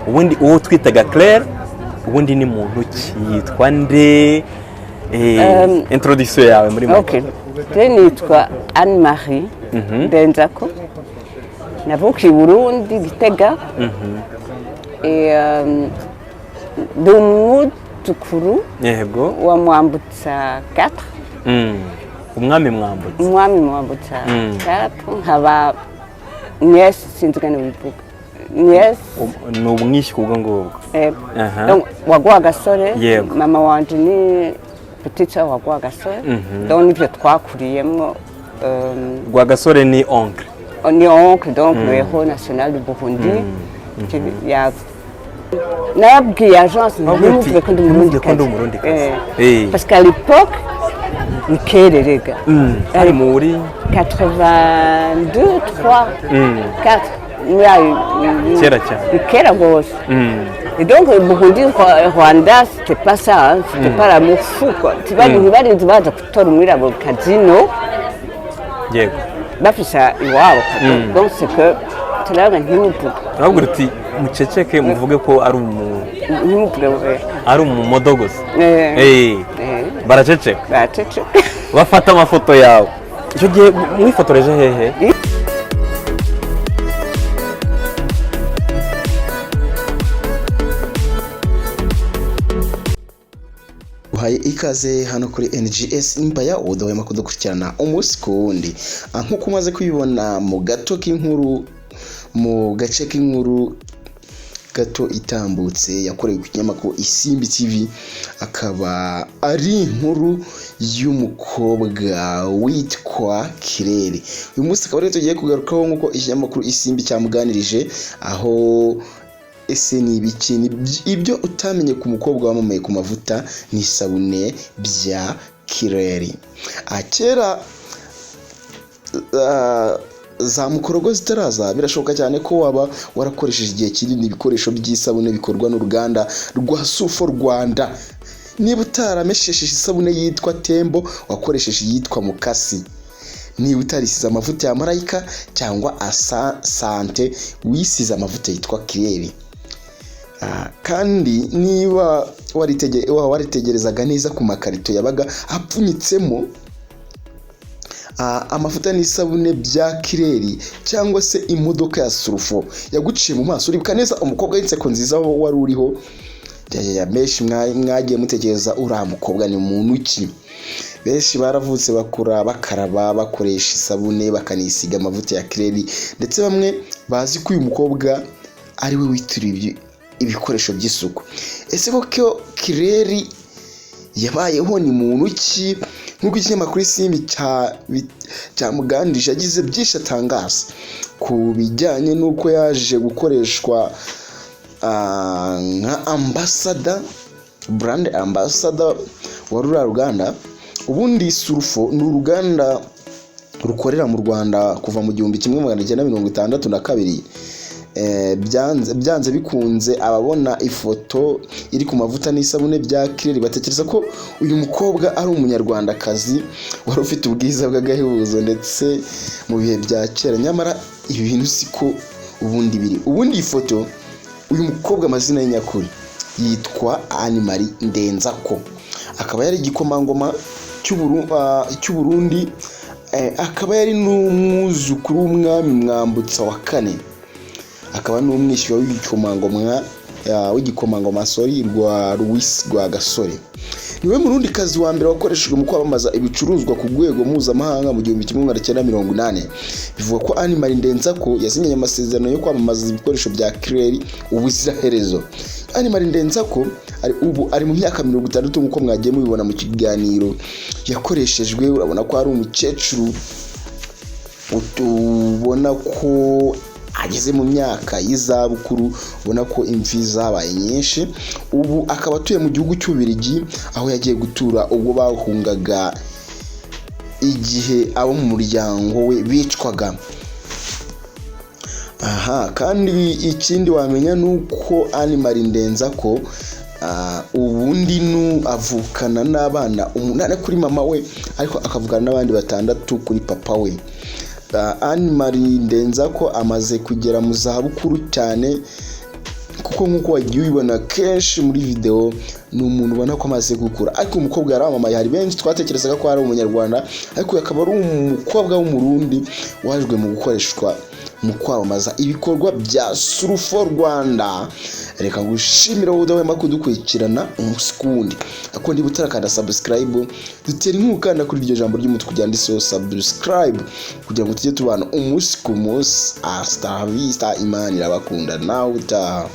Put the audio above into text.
ubundi uwo twitaga Claire ubundi ni muntu cyitwa nde introduction yawe muri okay nitwa Anne Marie Ndenzako navukiye i Burundi Gitega tukuru yego wa Mwambutsa 4 umwami Mwambutsa 4 nkaba nièce sinzigane bivuga nièce ni umwishywa ubwo ngubwo donc wagwa gasore mama wanje ni petite sœur wagwa gasore donc nivyo twakuriyemo gwa gasore ni oncle donc le héros national du Burundi nabwiye agence n'umuvure ko ndi Murundi parce qu'à l'époque nikererega ari muri 82 3 4 kera gose et donc le Burundi Rwanda c'était pas ça c'était pas l'amour fou quoi tu vas baza kutora umwirabo kazino yego bafisa iwabo donc c'est que tulaga nk'umuvuga ntabwo uti muceceke muvuge ko ari umumodogozi baraceceka bafata amafoto yawe icyo gihe mwifotoreje hehe uhaye ikaze hano kuri NGS Impaya udahwema kudukurikirana umunsi ku wundi nkuko umaze kubibona mu gato k'inkuru mu gace k'inkuru gato itambutse yakorewe ku kinyamakuru Isimbi TV akaba ari inkuru y'umukobwa witwa Kirere. Uyu munsi akaba rero tugiye kugarukaho nkuko ikinyamakuru Isimbi cyamuganirije aho ese ni ibiki ibyo utamenye ku mukobwa wamamaye ku mavuta n'isabune bya Kirere. Akera za mukorogo zitaraza birashoboka cyane ko waba warakoresheje igihe kinini ibikoresho by'isabune bikorwa n'uruganda rwa Sufo Rwanda. Niba utarameshesheje isabune yitwa Tembo wakoresheje yitwa Mukasi, niba utarisize amavuta ya Marayika cyangwa Sante wisize amavuta yitwa Kirere. Kandi niba waritegerezaga neza ku makarito yabaga apfunyitsemo amavuta n'isabune bya Kirere cyangwa se imodoka ya Surufo yaguciye mu maso uribuka neza umukobwa w'inseko nziza wari uriho benshi mwagiye mutekereza uriya mukobwa ni muntu ki. Benshi baravutse bakura bakaraba bakoresha isabune bakanisiga amavuta ya Kirere ndetse bamwe bazi ko uyu mukobwa ari we witiriye ibikoresho by'isuku. Ese koko Kirere yabayeho ni muntu ki? Nkuko ikinyamakuru Isimbi cyamuganirije agize byinshi atangaza ku bijyanye n'uko yaje gukoreshwa nka ambassador brand ambassador wa rura ruganda. Ubundi Surufo ni uruganda rukorera mu Rwanda kuva mu 1962. Byanze bikunze ababona ifoto iri ku mavuta n'isabune bya Kirere batekereza ko uyu mukobwa ari umunyarwandakazi wari ufite ubwiza bw'agahebuzo ndetse mu bihe bya kera. Nyamara ibi bintu siko ubundi biri. Ubundi ifoto uyu mukobwa amazina y'inyakuri yitwa Anne Marie Ndenzako, akaba yari igikomangoma cy'Uburundi, akaba yari n'umwuzukuru w'umwami Mwambutsa wa 4, akaba n'umwishywa w'igikomangoma rwa Louis rwa Gasore. Niwe Murundi kazi wa mbere wakoreshejwe mu kwamamaza ibicuruzwa ku rwego mpuzamahanga mu 1980. Bivuga ko Anne Marie Ndenzako yasinyanye amasezerano yo kwamamaza ibikoresho bya Kirere ubuziraherezo. Anne Marie Ndenzako ari mu myaka 60 nkuko mwagiye mubibona mu kiganiro yakoreshejwe. Urabona ko ari umukecuru utubona ko ageze mu myaka y'izabukuru, ubona ko imvi zabaye nyinshi. Ubu akaba atuye mu gihugu cy'Ubirigi aho yagiye gutura ubwo bahungaga igihe abo mu muryango we bicwaga. Kandi ikindi wamenya nuko Anne Marie Ndenzako ubundi avukana n'abana 8 kuri mama we ariko akavugana n'abandi 6 kuri papa we. Anne Marie Ndenzako amaze kugera mu zabukuru cyane ku kuko nk'uko wagiye ubibona kenshi muri video ni umuntu ubona ko amaze gukura, ariko umukobwa yaramamaye. Hari benshi twatekerezaga ko ari umunyarwanda, ariko akaba ari umukobwa w'umurundi wajwe mu gukoreshwa mu kwamamaza ibikorwa bya Surufo Rwanda. Reka gushimira wowe udahwema kudukurikirana umunsi kundi, ako ndi butarakanda subscribe, dutera inkukanda kuri iryo jambo ry'umutuku ryanditseho subscribe, kugira ngo tujye tubana umunsi ku munsi. Hasta la vista, Imana irabakunda nawe utaha.